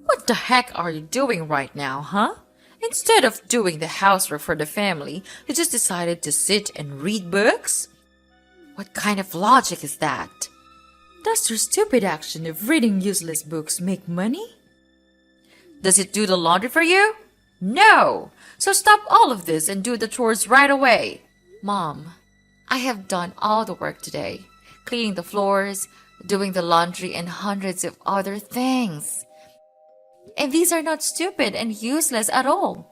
What the heck are you doing right now, huh? Instead of doing the housework for the family, you just decided to sit and read books? What kind of logic is that? Does your stupid action of reading useless books make money? Does it do the laundry for you? No! So stop all of this and do the chores right away. Mom, I have done all the work today, cleaning the floors, doing the laundry, and hundreds of other things. And these are not stupid and useless at all.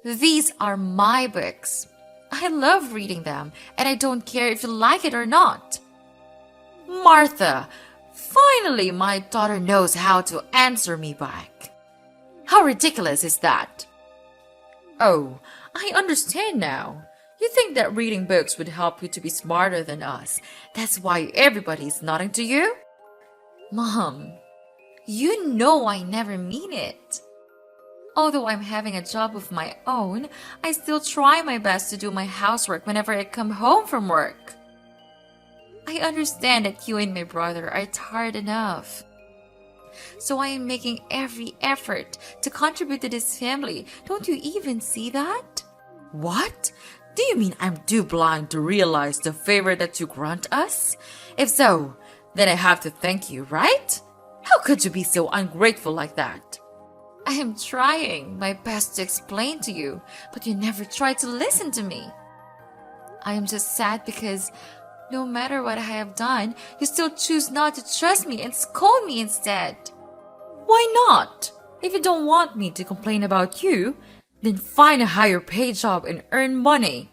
These are my books. I love reading them, and I don't care if you like it or not. Martha, finally my daughter knows how to answer me back. How ridiculous is that? Oh, I understand now. You think that reading books would help you to be smarter than us. That's why everybody is nodding to you? Mom, you know I never mean it. Although I'm having a job of my own, I still try my best to do my housework whenever I come home from work. I understand that you and my brother are tired enough. So I am making every effort to contribute to this family. Don't you even see that? What? Do you mean I'm too blind to realize the favor that you grant us? If so, then I have to thank you, right? How could you be so ungrateful like that? I am trying my best to explain to you, but you never try to listen to me. I am just sad because no matter what I have done, you still choose not to trust me and scold me instead. Why not? If you don't want me to complain about you, then find a higher paid job and earn money.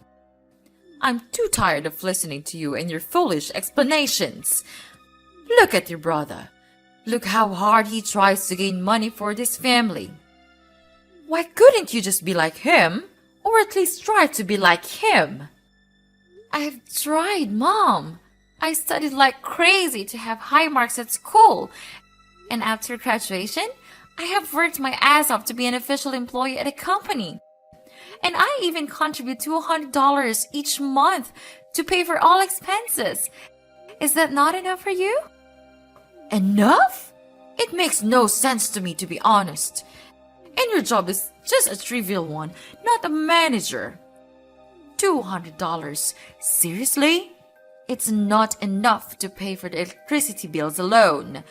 I'm too tired of listening to you and your foolish explanations. Look at your brother. Look how hard he tries to gain money for this family. Why couldn't you just be like him? Or at least try to be like him? I've tried, Mom. I studied like crazy to have high marks at school. And after graduation, I have worked my ass off to be an official employee at a company. And I even contribute $200 each month to pay for all expenses. Is that not enough for you? Enough? It makes no sense to me, to be honest. And your job is just a trivial one, not a manager. $200? Seriously? It's not enough to pay for the electricity bills alone.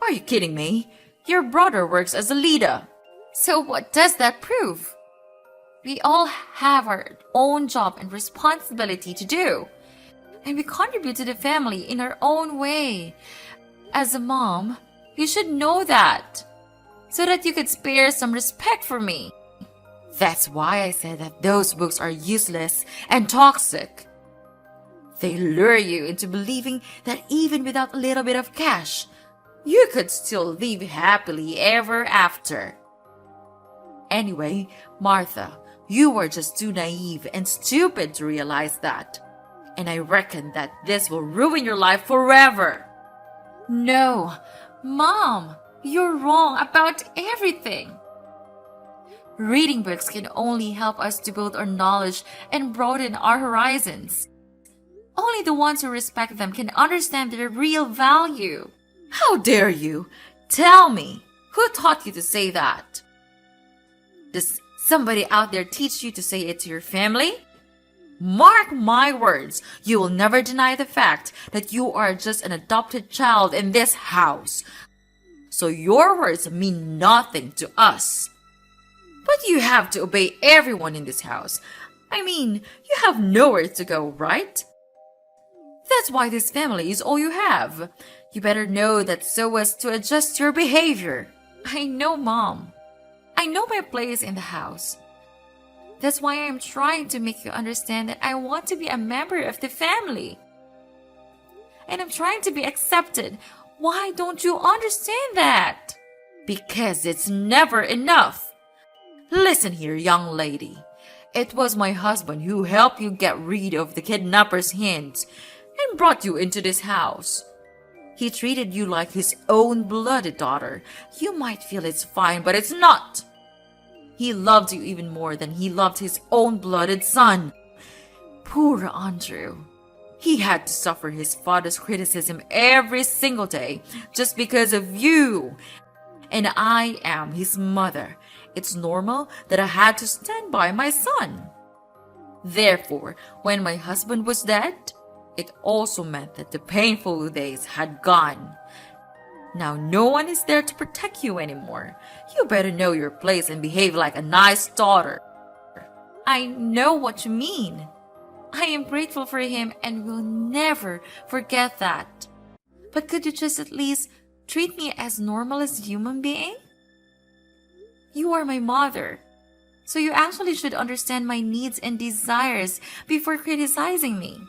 Are you kidding me? Your brother works as a leader. So what does that prove? We all have our own job and responsibility to do. And we contribute to the family in our own way. As a mom, you should know that, so that you could spare some respect for me. That's why I said that those books are useless and toxic. They lure you into believing that even without a little bit of cash, you could still live happily ever after. Anyway, Martha, you were just too naive and stupid to realize that. And I reckon that this will ruin your life forever. No, Mom, you're wrong about everything. Reading books can only help us to build our knowledge and broaden our horizons. Only the ones who respect them can understand their real value. How dare you? Tell me, who taught you to say that? Does somebody out there teach you to say it to your family? Mark my words, you will never deny the fact that you are just an adopted child in this house. So your words mean nothing to us. But you have to obey everyone in this house. I mean, you have nowhere to go, right? That's why this family is all you have. You better know that so as to adjust your behavior. I know, Mom. I know my place in the house. That's why I'm trying to make you understand that I want to be a member of the family. And I'm trying to be accepted. Why don't you understand that? Because it's never enough. Listen here, young lady. It was my husband who helped you get rid of the kidnapper's hands and brought you into this house. He treated you like his own blooded daughter. You might feel it's fine, but it's not. He loved you even more than he loved his own blooded son. Poor Andrew. He had to suffer his father's criticism every single day just because of you. and I am his mother. It's normal that I had to stand by my son. Therefore, when my husband was dead, it also meant that the painful days had gone. Now no one is there to protect you anymore. You better know your place and behave like a nice daughter. I know what you mean. I am grateful for him and will never forget that. But could you just at least treat me as normal as a human being? You are my mother, so you actually should understand my needs and desires before criticizing me.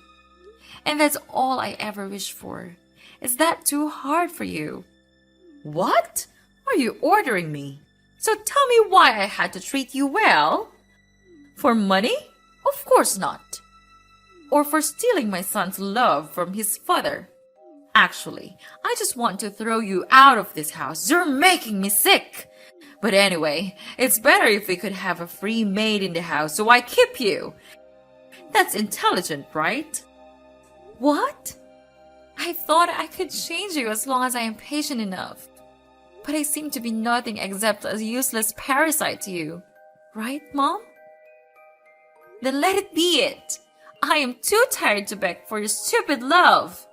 And that's all I ever wish for. Is that too hard for you? What? Are you ordering me? So tell me why I had to treat you well? For money? Of course not. Or for stealing my son's love from his father? Actually, I just want to throw you out of this house. You're making me sick. But anyway, it's better if we could have a free maid in the house, so I keep you. That's intelligent, right? What? I thought I could change you as long as I am patient enough. But I seem to be nothing except a useless parasite to you. Right, Mom? Then let it be it. I am too tired to beg for your stupid love.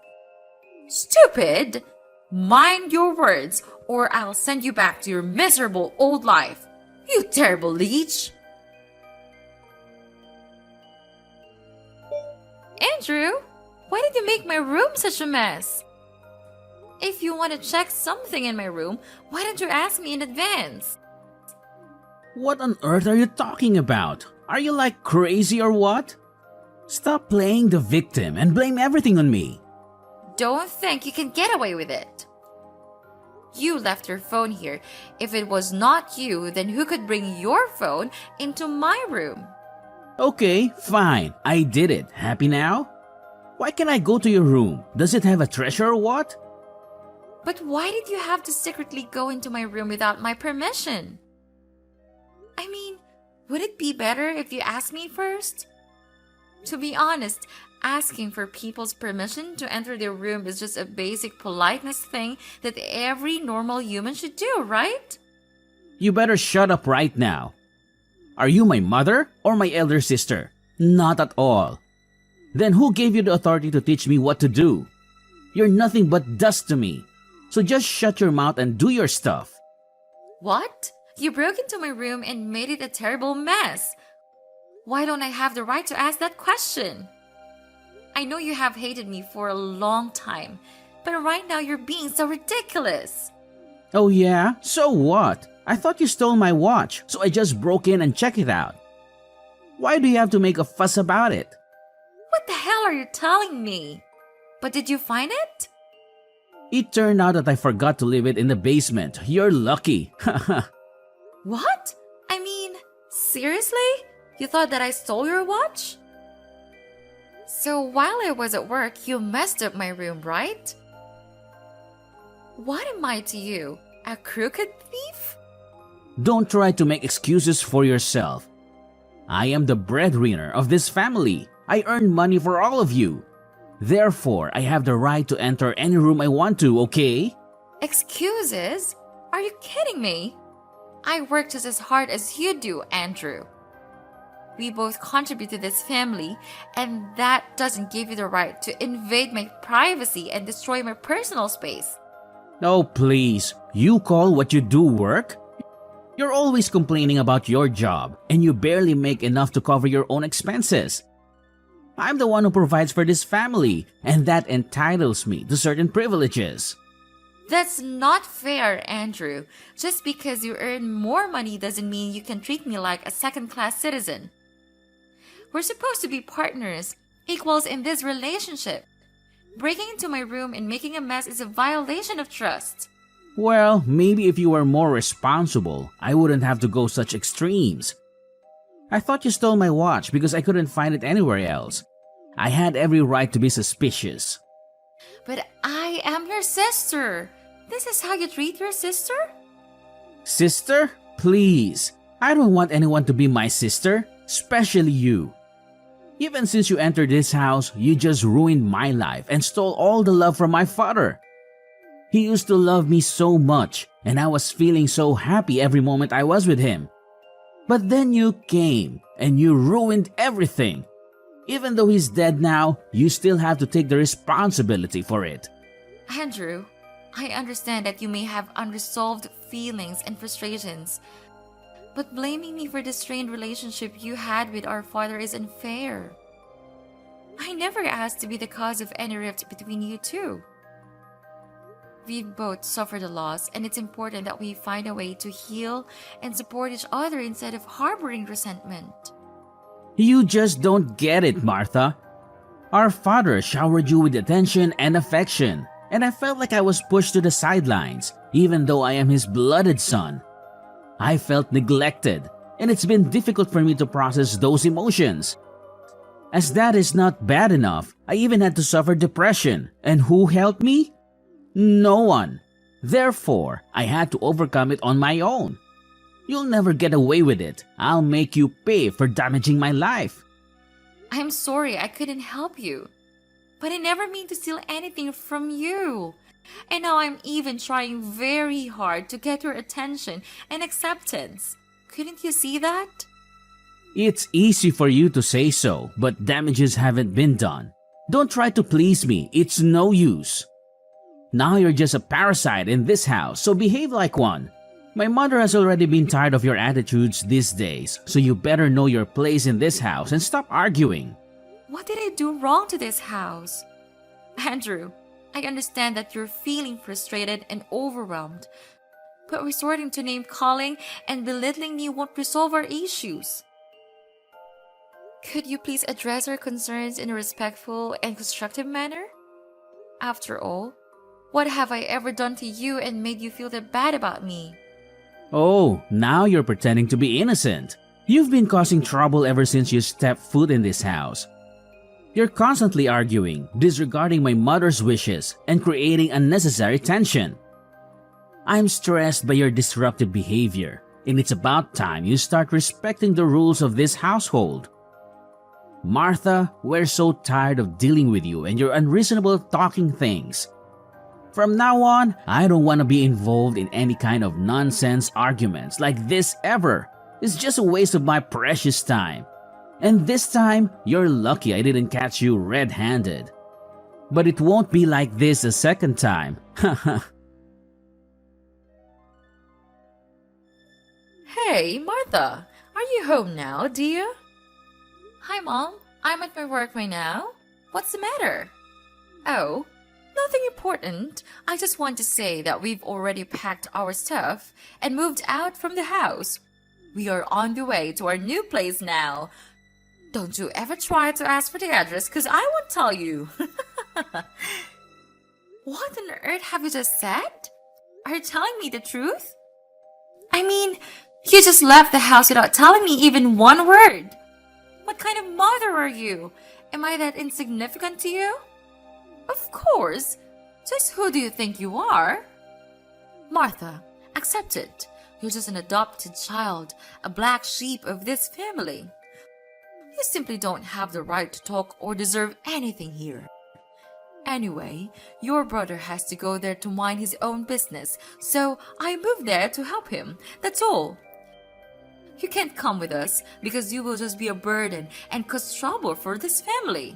Stupid? Mind your words, or I'll send you back to your miserable old life. You terrible leech. Andrew, why did you make my room such a mess? If you want to check something in my room, why don't you ask me in advance? What on earth are you talking about? Are you like crazy or what? Stop playing the victim and blame everything on me. Don't think you can get away with it. You left your phone here. If it was not you, then who could bring your phone into my room? Okay, fine. I did it. Happy now? Why can't I go to your room? Does it have a treasure or what? But why did you have to secretly go into my room without my permission? I mean, would it be better if you asked me first? To be honest, asking for people's permission to enter their room is just a basic politeness thing that every normal human should do, right? You better shut up right now. Are you my mother or my elder sister? Not at all. Then who gave you the authority to teach me what to do? You're nothing but dust to me. So just shut your mouth and do your stuff. What? You broke into my room and made it a terrible mess. Why don't I have the right to ask that question? I know you have hated me for a long time, but right now you're being so ridiculous. Oh yeah? So what? I thought you stole my watch, so I just broke in and checked it out. Why do you have to make a fuss about it? What the hell are you telling me? But did you find it? It turned out that I forgot to leave it in the basement. You're lucky. What? I mean, seriously? You thought that I stole your watch? So while I was at work, you messed up my room, right? What am I to you? A crooked thief? Don't try to make excuses for yourself. I am the breadwinner of this family. I earn money for all of you. Therefore, I have the right to enter any room I want to, okay? Excuses? Are you kidding me? I work just as hard as you do, Andrew. We both contribute to this family, and that doesn't give you the right to invade my privacy and destroy my personal space. Oh, please. You call what you do work? You're always complaining about your job, and you barely make enough to cover your own expenses. I'm the one who provides for this family, and that entitles me to certain privileges. That's not fair, Andrew. Just because you earn more money doesn't mean you can treat me like a second-class citizen. We're supposed to be partners, equals in this relationship. Breaking into my room and making a mess is a violation of trust. Well, maybe if you were more responsible, I wouldn't have to go such extremes. I thought you stole my watch because I couldn't find it anywhere else. I had every right to be suspicious. But I am your sister. This is how you treat your sister? Sister? Please. I don't want anyone to be my sister, especially you. Even since you entered this house, you just ruined my life and stole all the love from my father. He used to love me so much, and I was feeling so happy every moment I was with him. But then you came and you ruined everything. Even though he's dead now, you still have to take the responsibility for it. Andrew, I understand that you may have unresolved feelings and frustrations, but blaming me for the strained relationship you had with our father is unfair. I never asked to be the cause of any rift between you two. We've both suffered a loss, and it's important that we find a way to heal and support each other instead of harboring resentment. You just don't get it, Martha. Our father showered you with attention and affection, and I felt like I was pushed to the sidelines, even though I am his blooded son. I felt neglected, and it's been difficult for me to process those emotions. As that is not bad enough, I even had to suffer depression, and who helped me? No one. Therefore, I had to overcome it on my own. You'll never get away with it. I'll make you pay for damaging my life. I'm sorry I couldn't help you, but I never mean to steal anything from you. And now I'm even trying very hard to get your attention and acceptance. Couldn't you see that? It's easy for you to say so, but damages haven't been done. Don't try to please me. It's no use. Now you're just a parasite in this house, so behave like one. My mother has already been tired of your attitudes these days, so you better know your place in this house and stop arguing. What did I do wrong to this house? Andrew, I understand that you're feeling frustrated and overwhelmed, but resorting to name-calling and belittling me won't resolve our issues. Could you please address our concerns in a respectful and constructive manner? After all, what have I ever done to you and made you feel that bad about me? Oh, now you're pretending to be innocent. You've been causing trouble ever since you stepped foot in this house. You're constantly arguing, disregarding my mother's wishes, and creating unnecessary tension. I'm stressed by your disruptive behavior, and it's about time you start respecting the rules of this household. Martha, we're so tired of dealing with you and your unreasonable talking things. From now on, I don't want to be involved in any kind of nonsense arguments like this ever. It's just a waste of my precious time. And this time, you're lucky I didn't catch you red-handed. But it won't be like this a second time. Hey, Martha, are you home now, dear? Hi, Mom. I'm at my work right now. What's the matter? Oh, nothing important. I just want to say that we've already packed our stuff and moved out from the house. We are on the way to our new place now. Don't you ever try to ask for the address, because I won't tell you. What on earth have you just said? Are you telling me the truth? I mean, you just left the house without telling me even one word. What kind of mother are you? Am I that insignificant to you? Of course. Just who do you think you are? Martha, accept it. You're just an adopted child, a black sheep of this family. You simply don't have the right to talk or deserve anything here. Anyway, your brother has to go there to mind his own business, so I moved there to help him. That's all. You can't come with us because you will just be a burden and cause trouble for this family.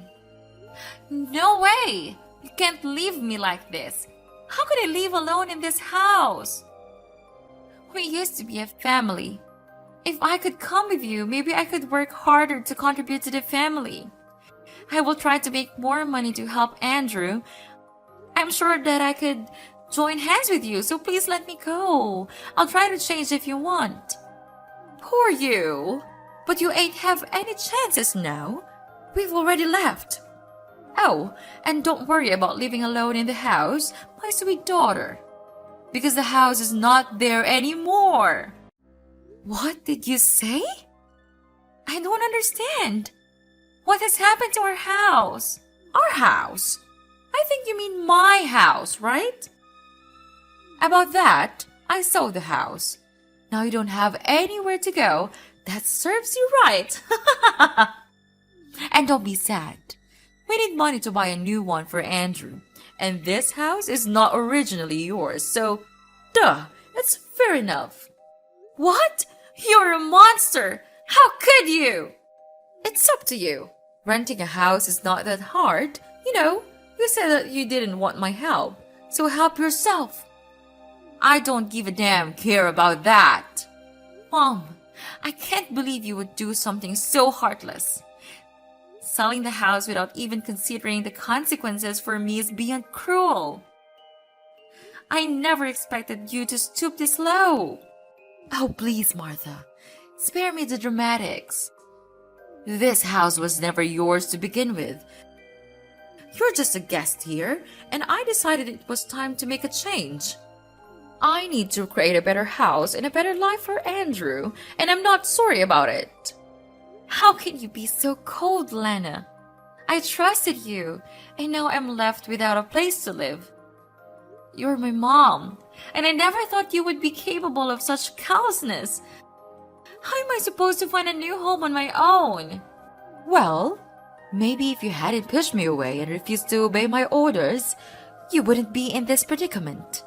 No way! You can't leave me like this. How could I live alone in this house? We used to be a family. If I could come with you, maybe I could work harder to contribute to the family. I will try to make more money to help Andrew. I'm sure that I could join hands with you, so please let me go. I'll try to change if you want. Poor you. But you ain't have any chances now. We've already left. Oh, and don't worry about living alone in the house, my sweet daughter. Because the house is not there anymore. What did you say? I don't understand. What has happened to our house? Our house? I think you mean my house, right? About that, I sold the house. Now you don't have anywhere to go. That serves you right. And don't be sad. We need money to buy a new one for Andrew. And this house is not originally yours, so duh, That's fair enough. What? You're a monster! How could you? It's up to you. Renting a house is not that hard. You said that you didn't want my help, so help yourself. I don't give a damn care about that. Mom, I can't believe you would do something so heartless. Selling the house without even considering the consequences for me is beyond cruel. I never expected you to stoop this low. Oh, please, Martha. Spare me the dramatics. This house was never yours to begin with. You're just a guest here, and I decided it was time to make a change. I need to create a better house and a better life for Andrew, and I'm not sorry about it. How can you be so cold, Lana? I trusted you, and now I'm left without a place to live. You're my mom, and I never thought you would be capable of such callousness. How am I supposed to find a new home on my own? Well, maybe if you hadn't pushed me away and refused to obey my orders, you wouldn't be in this predicament.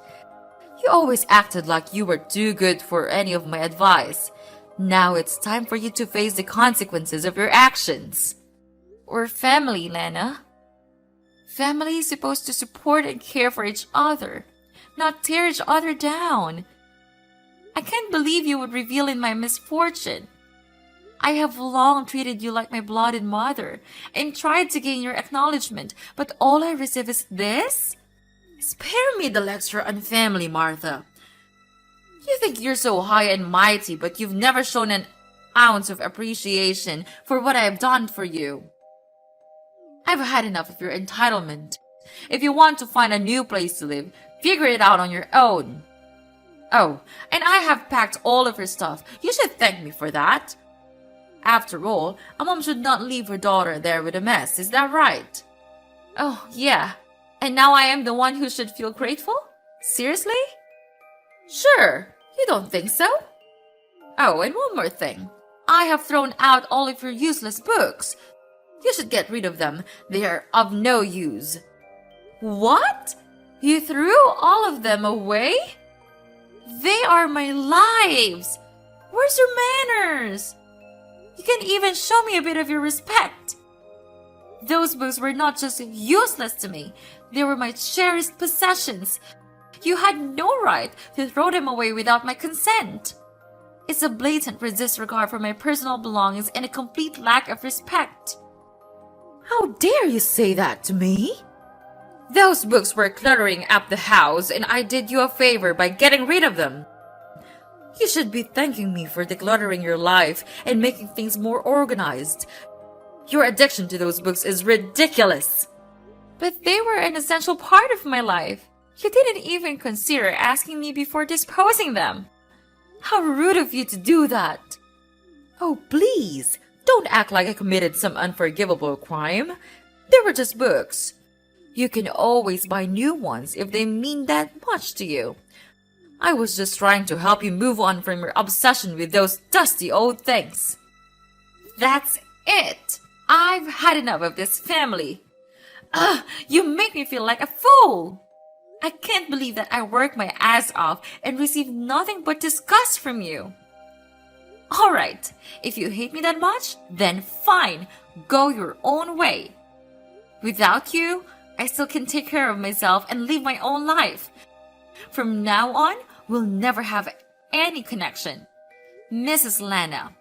You always acted like you were too good for any of my advice. Now it's time for you to face the consequences of your actions. We're family, Lana. Family is supposed to support and care for each other, not tear each other down. I can't believe you would revel in my misfortune. I have long treated you like my blooded mother and tried to gain your acknowledgement, but all I receive is this? Spare me the lecture on family, Martha. You think you're so high and mighty, but you've never shown an ounce of appreciation for what I have done for you. I've had enough of your entitlement. If you want to find a new place to live, figure it out on your own. Oh, and I have packed all of her stuff. You should thank me for that. After all, a mom should not leave her daughter there with a mess, is that right? Oh, yeah. And now I am the one who should feel grateful? Seriously? Sure, you don't think so? Oh, and one more thing. I have thrown out all of your useless books. You should get rid of them. They are of no use. What? You threw all of them away? They are my lives. Where's your manners? You can even show me a bit of your respect. Those books were not just useless to me. They were my cherished possessions. You had no right to throw them away without my consent. It's a blatant disregard for my personal belongings and a complete lack of respect. How dare you say that to me? Those books were cluttering up the house, and I did you a favor by getting rid of them. You should be thanking me for decluttering your life and making things more organized. Your addiction to those books is ridiculous. But they were an essential part of my life. You didn't even consider asking me before disposing them. How rude of you to do that. Oh, please, don't act like I committed some unforgivable crime. They were just books. You can always buy new ones if they mean that much to you. I was just trying to help you move on from your obsession with those dusty old things. That's it. I've had enough of this family. You make me feel like a fool. I can't believe that I worked my ass off and received nothing but disgust from you. All right, if you hate me that much, then fine, go your own way. Without you, I still can take care of myself and live my own life. From now on, we'll never have any connection. Mrs. Lana,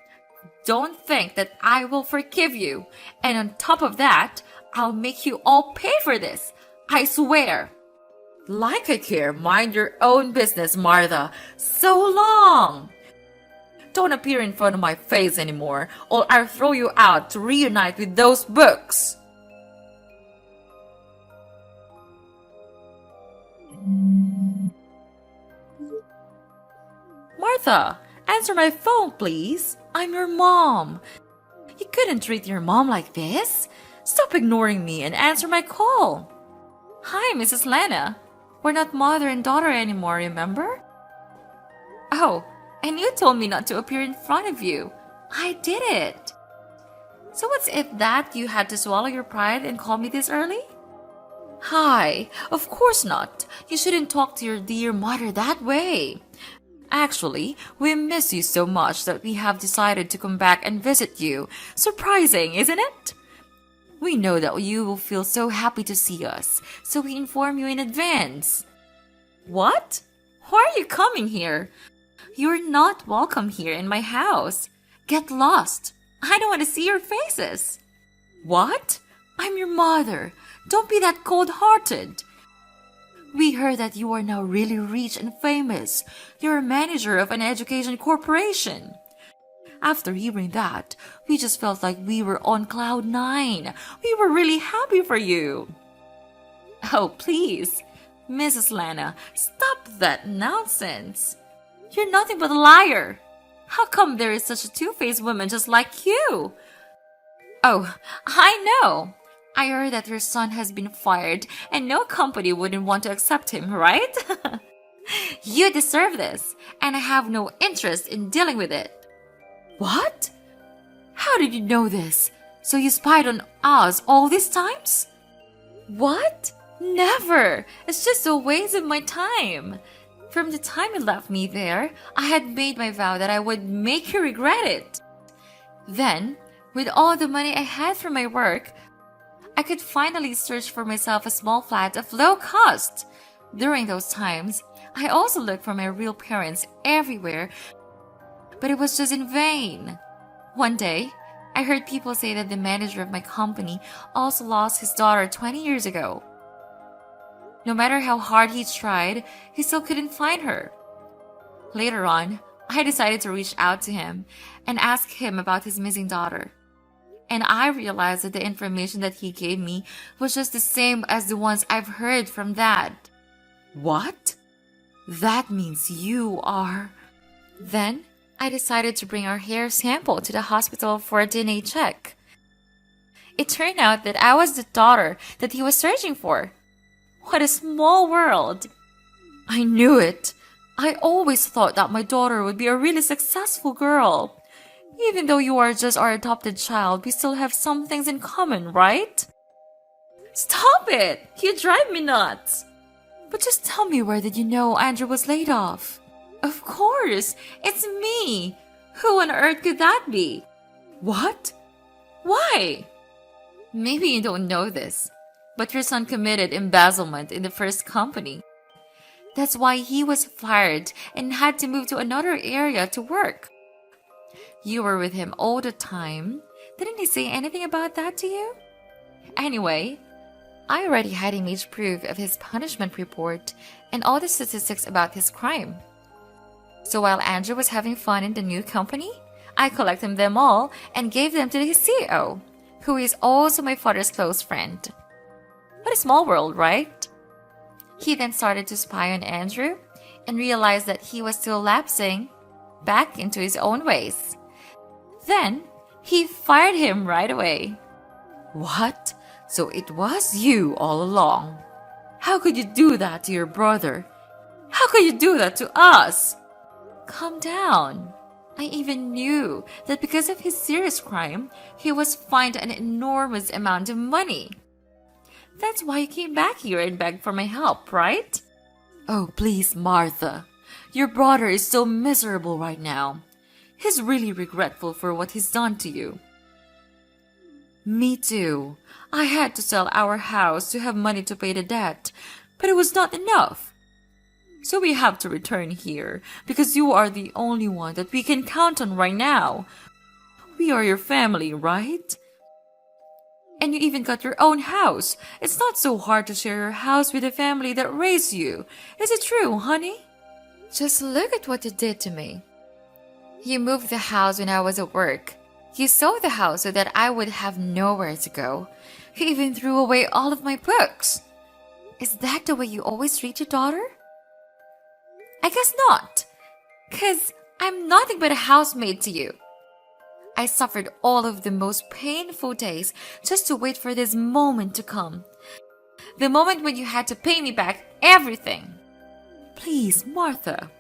don't think that I will forgive you. And on top of that, I'll make you all pay for this. I swear. Like I care, mind your own business, Martha. So long. Don't appear in front of my face anymore, or I'll throw you out to reunite with those books. Martha, answer my phone, please. I'm your mom. You couldn't treat your mom like this. Stop ignoring me and answer my call. Hi, Mrs. Lana. We're not mother and daughter anymore, remember? Oh, and you told me not to appear in front of you. I did it. So what's it that you had to swallow your pride and call me this early? Hi, of course not. You shouldn't talk to your dear mother that way. Actually, we miss you so much that we have decided to come back and visit you. Surprising, isn't it? We know that you will feel so happy to see us, so we inform you in advance. What? Why are you coming here? You're not welcome here in my house. Get lost. I don't want to see your faces. What? I'm your mother. Don't be that cold-hearted. We heard that you are now really rich and famous. You're a manager of an education corporation. After hearing that, we just felt like we were on cloud nine. We were really happy for you. Oh, please, Mrs. Lana, stop that nonsense. You're nothing but a liar. How come there is such a two-faced woman just like you? Oh, I know. I heard that your son has been fired and no company wouldn't want to accept him, right? You deserve this, and I have no interest in dealing with it. What? How did you know this? So you spied on us all these times? What? Never! It's just a waste of my time. From the time you left me there, I had made my vow that I would make you regret it. Then, with all the money I had from my work, I could finally search for myself a small flat of low cost. During those times, I also looked for my real parents everywhere, but it was just in vain. One day, I heard people say that the manager of my company also lost his daughter 20 years ago. No matter how hard he tried, he still couldn't find her. Later on, I decided to reach out to him and ask him about his missing daughter. And I realized that the information that he gave me was just the same as the ones I've heard from Dad. What? That means you are... Then, I decided to bring our hair sample to the hospital for a DNA check. It turned out that I was the daughter that he was searching for. What a small world! I knew it. I always thought that my daughter would be a really successful girl. Even though you are just our adopted child, we still have some things in common, right? Stop it! You drive me nuts! But just tell me, where did you know Andrew was laid off? Of course! It's me! Who on earth could that be? What? Why? Maybe you don't know this, but your son committed embezzlement in the first company. That's why he was fired and had to move to another area to work. You were with him all the time. Didn't he say anything about that to you? Anyway, I already had image proof of his punishment report and all the statistics about his crime. So while Andrew was having fun in the new company, I collected them all and gave them to his CEO, who is also my father's close friend. What a small world, right? He then started to spy on Andrew and realized that he was still lapsing back into his own ways. Then, he fired him right away. What? So it was you all along. How could you do that to your brother? How could you do that to us? Calm down. I even knew that because of his serious crime, he was fined an enormous amount of money. That's why you came back here and begged for my help, right? Oh, please, Martha. Your brother is so miserable right now. He's really regretful for what he's done to you. Me too. I had to sell our house to have money to pay the debt, but it was not enough. So we have to return here because you are the only one that we can count on right now. We are your family, right? And you even got your own house. It's not so hard to share your house with the family that raised you. Is it true, honey? Just look at what you did to me. You moved the house when I was at work. You sold the house so that I would have nowhere to go. You even threw away all of my books. Is that the way you always treat your daughter? I guess not. 'Cause I'm nothing but a housemaid to you. I suffered all of the most painful days just to wait for this moment to come. The moment when you had to pay me back everything. Please, Martha.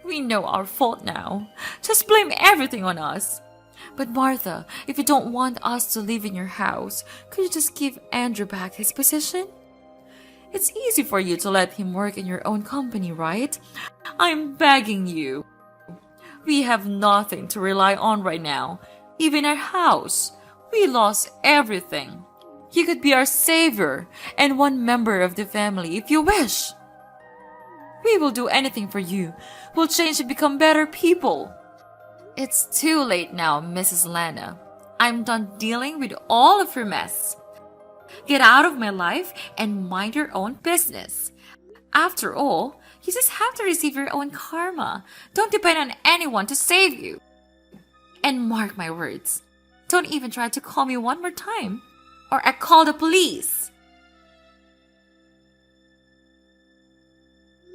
We know our fault now. Just blame everything on us. But Martha, if you don't want us to live in your house, could you just give Andrew back his position? It's easy for you to let him work in your own company, right? I'm begging you. We have nothing to rely on right now. Even our house. We lost everything. You could be our savior and one member of the family if you wish. We will do anything for you. We'll change and become better people. It's too late now, Mrs. Lana. I'm done dealing with all of your mess. Get out of my life and mind your own business. After all, you just have to receive your own karma. Don't depend on anyone to save you. And mark my words, don't even try to call me one more time, or I call the police.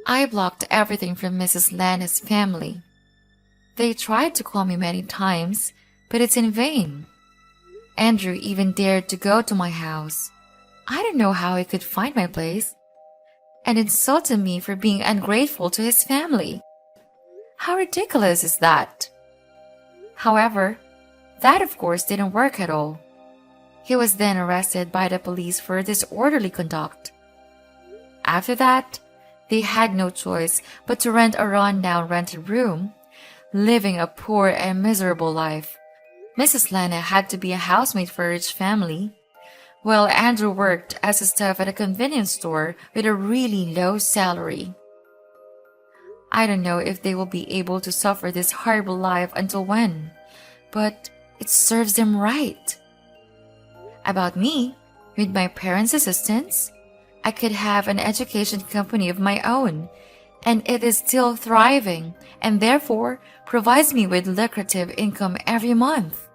I blocked everything from Mrs. Lana's family. They tried to call me many times, but it's in vain. Andrew even dared to go to my house. I don't know how he could find my place, and insulted me for being ungrateful to his family. How ridiculous is that? However, that of course didn't work at all. He was then arrested by the police for disorderly conduct. After that, they had no choice but to rent a run-down rented room, living a poor and miserable life. Mrs. Lana had to be a housemaid for a rich family, while Andrew worked as a staff at a convenience store with a really low salary. I don't know if they will be able to suffer this horrible life until when, but it serves them right. About me, with my parents' assistance, I could have an education company of my own, and it is still thriving and therefore provides me with lucrative income every month.